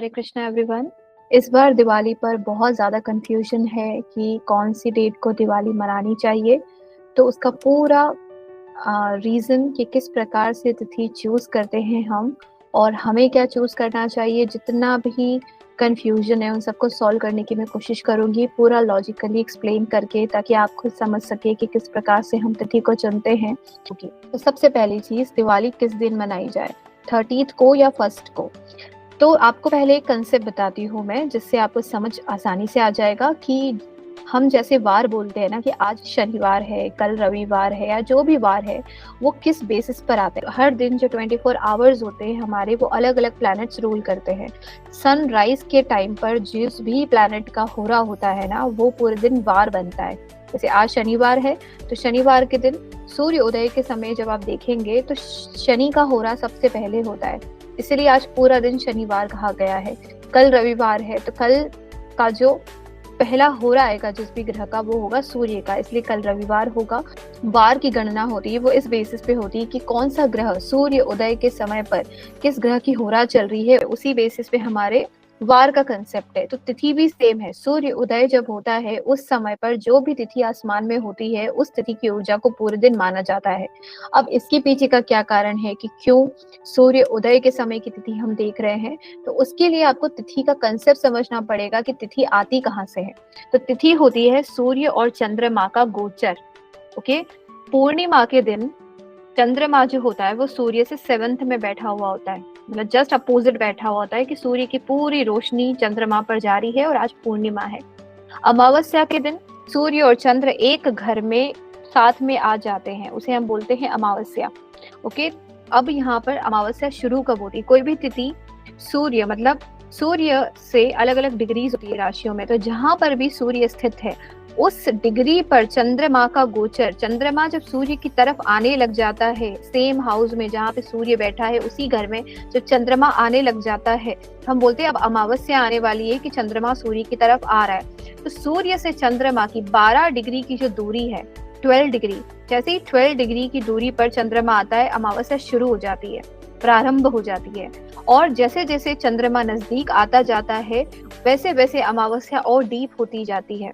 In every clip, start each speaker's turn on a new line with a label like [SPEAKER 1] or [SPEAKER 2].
[SPEAKER 1] हरे Krishna everyone. इस बार दिवाली पर बहुत ज़्यादा कंफ्यूजन है कि कौन सी डेट को दिवाली मनानी चाहिए। तो उसका पूरा रीज़न कि किस प्रकार से तिथि चूज़ करते हैं हम और हमें क्या चूज़ करना चाहिए, जितना भी कंफ्यूजन है उन सबको सॉल्व करने की मैं कोशिश करूँगी पूरा लॉजिकली एक्सप्लेन करके, ताकि आप खुद समझ सके कि किस प्रकार से हम तिथि को चुनते हैं। तो सबसे पहली चीज़, दिवाली किस दिन मनाई जाए, 30th को या 1st को। तो आपको पहले एक कंसेप्ट बताती हूँ मैं, जिससे आपको समझ आसानी से आ जाएगा कि हम जैसे वार बोलते हैं ना कि आज शनिवार है, कल रविवार है या जो भी वार है, वो किस बेसिस पर आते हैं। हर दिन जो 24 आवर्स होते हैं हमारे, वो अलग अलग प्लैनेट्स रूल करते हैं। सनराइज के टाइम पर जिस भी प्लैनेट का होरा होता है ना, वो पूरे दिन वार बनता है। जैसे आज शनिवार है तो शनिवार के दिन सूर्य उदय के समय जब आप देखेंगे तो शनि का होरा सबसे पहले होता है, इसलिए आज पूरा दिन शनिवार कहा गया है। कल रविवार है तो कल का जो पहला होरा आएगा जिस भी ग्रह का, वो होगा सूर्य का, इसलिए कल रविवार होगा। वार की गणना होती है वो इस बेसिस पे होती है कि कौन सा ग्रह सूर्य उदय के समय पर किस ग्रह की होरा चल रही है, उसी बेसिस पे हमारे वार का कंसेप्ट है। तो तिथि भी सेम है, सूर्य उदय जब होता है उस समय पर जो भी तिथि आसमान में होती है, उस तिथि की ऊर्जा को पूरे दिन माना जाता है। अब इसके पीछे का क्या कारण है कि क्यों सूर्य उदय के समय की तिथि हम देख रहे हैं, तो उसके लिए आपको तिथि का कंसेप्ट समझना पड़ेगा कि तिथि आती कहाँ से है। तो तिथि होती है सूर्य और चंद्रमा का गोचर। ओके, पूर्णिमा के दिन चंद्रमा जो होता है वो सूर्य से 7th में बैठा हुआ होता है, मतलब जस्ट अपोजिट बैठा हुआ होता है कि सूर्य की पूरी रोशनी चंद्रमा पर जा रही है और आज पूर्णिमा है। अमावस्या के दिन सूर्य और चंद्र एक घर में साथ में आ जाते हैं, उसे हम बोलते हैं अमावस्या। ओके, अब यहाँ पर अमावस्या शुरू कब होती है, कोई भी तिथि सूर्य मतलब सूर्य से अलग अलग डिग्रीज होती है राशियों में, तो जहां पर भी सूर्य स्थित है उस डिग्री पर चंद्रमा का गोचर, चंद्रमा जब सूर्य की तरफ आने लग जाता है, सेम हाउस में जहाँ पे सूर्य बैठा है उसी घर में जब चंद्रमा आने लग जाता है, हम बोलते हैं अब अमावस्या आने वाली है कि चंद्रमा सूर्य की तरफ आ रहा है। तो सूर्य से चंद्रमा की 12 डिग्री की जो दूरी है, 12 डिग्री, जैसे ही 12 डिग्री की दूरी पर चंद्रमा आता है, अमावस्या शुरू हो जाती है, प्रारंभ हो जाती है। और जैसे जैसे चंद्रमा नजदीक आता जाता है वैसे वैसे अमावस्या और डीप होती जाती है।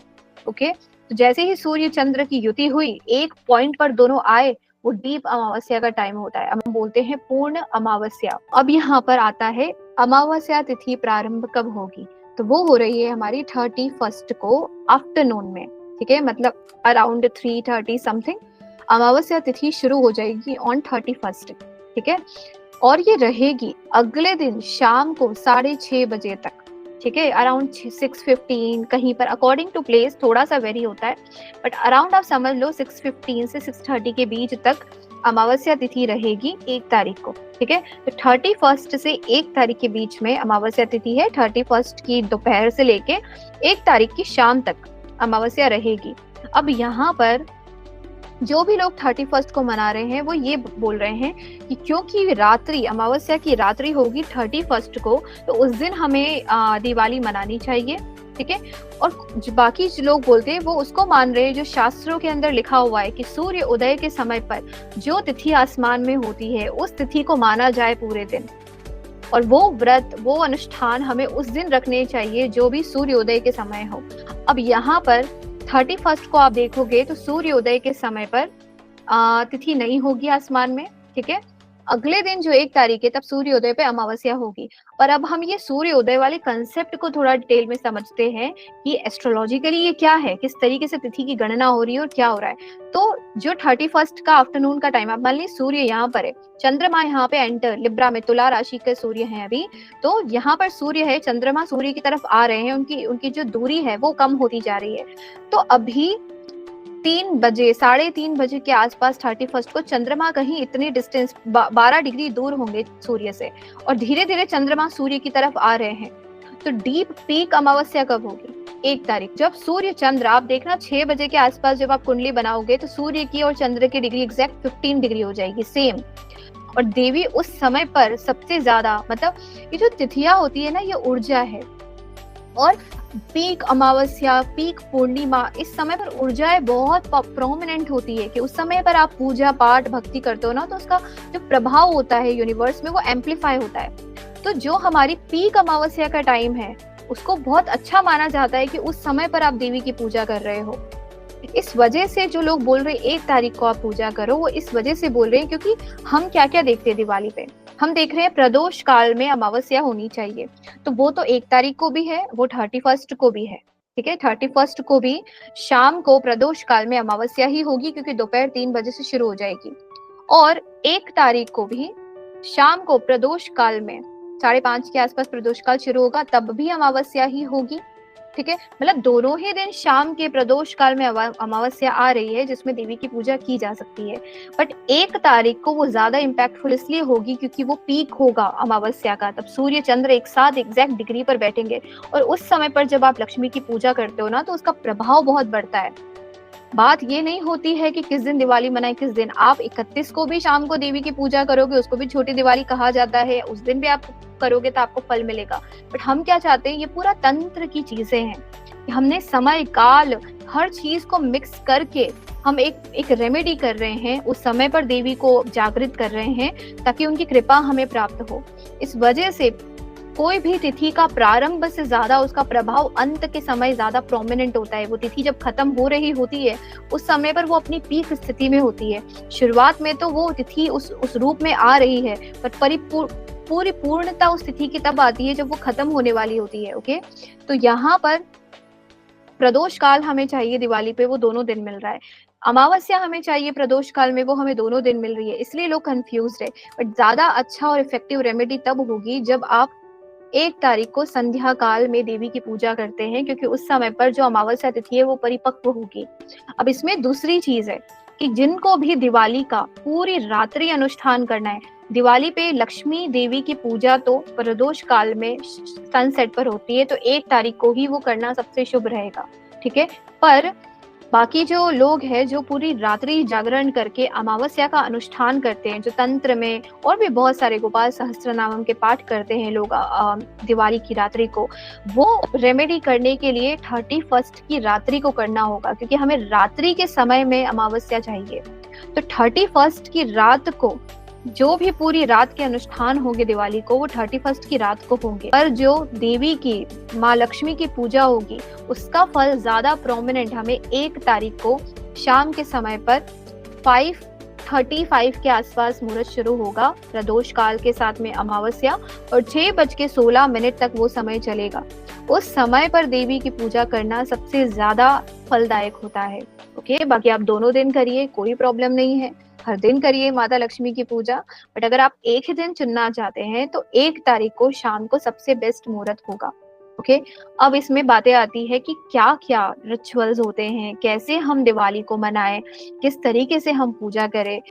[SPEAKER 1] ओके, तो जैसे ही सूर्य चंद्र की युति हुई, एक पॉइंट पर दोनों आए, वो डीप अमावस्या का टाइम होता है, हम बोलते हैं पूर्ण अमावस्या। अब यहाँ पर आता है अमावस्या तिथि प्रारंभ कब होगी, तो वो हो रही है हमारी 31st को आफ्टरनून में। ठीक है, मतलब अराउंड 3:30 समथिंग अमावस्या तिथि शुरू हो जाएगी ऑन 31st। ठीक है, और ये रहेगी अगले दिन शाम को 6:30 बजे तक। ठीक है, अराउंड 6:15 कहीं पर, अकॉर्डिंग टू प्लेस थोड़ा सा वेरी होता है, बट अराउंड आप समझ लो 6:15 से 6:30 के बीच तक अमावस्या तिथि रहेगी 1 तारीख को। ठीक है, तो 31st से 1 तारीख के बीच में अमावस्या तिथि है। 31st की दोपहर से लेके 1 तारीख की शाम तक अमावस्या रहेगी। अब यहाँ पर जो भी लोग 31st को मना रहे हैं वो ये बोल रहे हैं कि क्योंकि रात्रि, अमावस्या की रात्रि होगी 31st को, तो उस दिन हमें दिवाली मनानी चाहिए। ठीक है, और जो बाकी जो लोग बोलते हैं वो उसको मान रहे हैं जो शास्त्रों के अंदर लिखा हुआ है कि सूर्य उदय के समय पर जो तिथि आसमान में होती है उस तिथि को माना जाए पूरे दिन, और वो व्रत, वो अनुष्ठान हमें उस दिन रखने चाहिए जो भी सूर्योदय के समय हो। अब यहाँ पर 31st को आप देखोगे तो सूर्योदय के समय पर तिथि नहीं होगी आसमान में। ठीक है, अगले दिन जो 1 तारीख है तब सूर्योदय पे अमावस्या होगी। पर अब हम ये सूर्योदय वाले कंसेप्ट को थोड़ा डिटेल में समझते हैं कि एस्ट्रोलॉजिकली ये क्या है, किस तरीके से तिथि की गणना हो रही है और क्या हो रहा है। तो जो 31st का आफ्टरनून का टाइम, आप मान लीजिए सूर्य यहाँ पर है, चंद्रमा यहाँ पे एंटर लिब्रा में, तुला राशि के सूर्य है अभी, तो यहाँ पर सूर्य है, चंद्रमा सूर्य की तरफ आ रहे हैं, उनकी जो दूरी है वो कम होती जा रही है। तो अभी 3 बजे, 3:30 बजे के आसपास 31st को चंद्रमा कहीं इतनी डिस्टेंस 12 डिग्री दूर होंगे सूर्य से, और धीरे धीरे चंद्रमा सूर्य की तरफ आ रहे हैं। तो डीप पीक अमावस्या कब होगी, 1 तारीख, जब सूर्य चंद्र, आप देखना 6 बजे के आसपास जब आप कुंडली बनाओगे तो सूर्य की और चंद्र की डिग्री एग्जैक्ट 15 डिग्री हो जाएगी सेम। और देवी उस समय पर सबसे ज्यादा, मतलब ये जो तिथियां होती है ना, ये ऊर्जा है। और पीक अमावस्या, पीक पूर्णिमा, इस समय पर ऊर्जाएं बहुत प्रोमिनेंट होती है कि उस समय पर आप पूजा पाठ भक्ति करते हो ना, तो उसका जो प्रभाव होता है यूनिवर्स में वो एम्पलीफाई होता है। तो जो हमारी पीक अमावस्या का टाइम है, उसको बहुत अच्छा माना जाता है कि उस समय पर आप देवी की पूजा कर रहे हो। इस वजह से जो लोग बोल रहे हैं 1 तारीख को आप पूजा करो, वो इस वजह से बोल रहे हैं क्योंकि हम क्या-क्या देखते हैं दिवाली पे? हम देख रहे हैं प्रदोष काल में अमावस्या होनी चाहिए, तो वो तो 1 तारीख को भी है, वो 31st को भी है, ठीक है? 31st को भी शाम को प्रदोष काल में अमावस्या ही होगी क्योंकि दोपहर 3 बजे से शुरू हो जाएगी। और 1 तारीख को भी शाम को प्रदोष काल में 5:30 के आसपास प्रदोष काल शुरू होगा, तब भी अमावस्या ही होगी, ठीक है? मतलब दोनों ही दिन शाम के प्रदोष काल में अमावस्या आ रही है जिसमें देवी की पूजा की जा सकती है। बट 1 तारीख को वो ज़्यादा इम्पैक्टफुल इसलिए होगी क्योंकि वो पीक होगा अमावस्या का, तब सूर्य चंद्र एक साथ एग्जैक्ट डिग्री पर बैठेंगे और उस समय पर जब आप लक्ष्मी की पूजा करते हो ना, तो उसका प्रभाव बहुत बढ़ता है। बात ये नहीं होती है कि किस दिन दिवाली मनाएं, किस दिन आप 31 को भी शाम को देवी की पूजा करोगे, उसको भी छोटी दिवाली कहा जाता है, उस दिन भी आप करोगे तो आपको फल मिलेगा। बट हम क्या चाहते हैं, ये पूरा तंत्र की चीजें हैं, हमने समय काल हर चीज को मिक्स करके हम एक रेमेडी कर रहे हैं, उस समय पर देवी को जागृत कर रहे हैं ताकि उनकी कृपा हमें प्राप्त हो। इस वजह से कोई भी तिथि का प्रारंभ से ज्यादा उसका प्रभाव अंत के समय ज्यादा प्रोमिनेंट होता है। वो तिथि जब खत्म हो रही होती है, उस समय पर वो अपनी पीक स्थिति में होती है। शुरुआत में तो वो तिथि उस रूप में आ रही है, पर पूरी पूर्णता उस तिथि की तब आती है जब वो खत्म होने वाली होती है। ओके, तो यहाँ पर प्रदोष काल हमें चाहिए दिवाली पे, वो दोनों दिन मिल रहा है। अमावस्या हमें चाहिए प्रदोष काल में, वो हमें दोनों दिन मिल रही है, इसलिए लोग कंफ्यूज्ड है। बट ज्यादा अच्छा और इफेक्टिव रेमेडी तब होगी जब आप 1 तारीख को संध्या काल में देवी की पूजा करते हैं, क्योंकि उस समय पर जो अमावस्या तिथि है वो परिपक्व होगी। अब इसमें दूसरी चीज है कि जिनको भी दिवाली का पूरी रात्रि अनुष्ठान करना है, दिवाली पे लक्ष्मी देवी की पूजा तो प्रदोष काल में सनसेट पर होती है, तो 1 तारीख को ही वो करना सबसे शुभ रहेगा, ठीक है? पर बाकी जो लोग हैं जो पूरी रात्रि जागरण करके अमावस्या का अनुष्ठान करते हैं, जो तंत्र में और भी बहुत सारे गोपाल सहस्त्रनामम के पाठ करते हैं लोग दिवाली की रात्रि को, वो रेमेडी करने के लिए 31st की रात्रि को करना होगा, क्योंकि हमें रात्रि के समय में अमावस्या चाहिए। तो 31st की रात को जो भी पूरी रात के अनुष्ठान होंगे दिवाली को, वो 31st की रात को होंगे। पर जो देवी की माँ लक्ष्मी की पूजा होगी, उसका फल ज्यादा प्रोमिनेंट हमें 1 तारीख को शाम के समय पर 5:35 के आसपास मुहूर्त शुरू होगा प्रदोष काल के साथ में अमावस्या, और 6:16 तक वो समय चलेगा। उस समय पर देवी की पूजा करना सबसे ज्यादा फलदायक होता है। ओके, बाकी आप दोनों दिन करिए, कोई प्रॉब्लम नहीं है, हर दिन करिए माता लक्ष्मी की पूजा। बट अगर आप एक ही दिन चुनना चाहते हैं तो 1 तारीख को शाम को सबसे बेस्ट मुहूर्त होगा। ओके, अब इसमें बातें आती है कि क्या क्या रिचुअल्स होते हैं, कैसे हम दिवाली को मनाएं, किस तरीके से हम पूजा करें।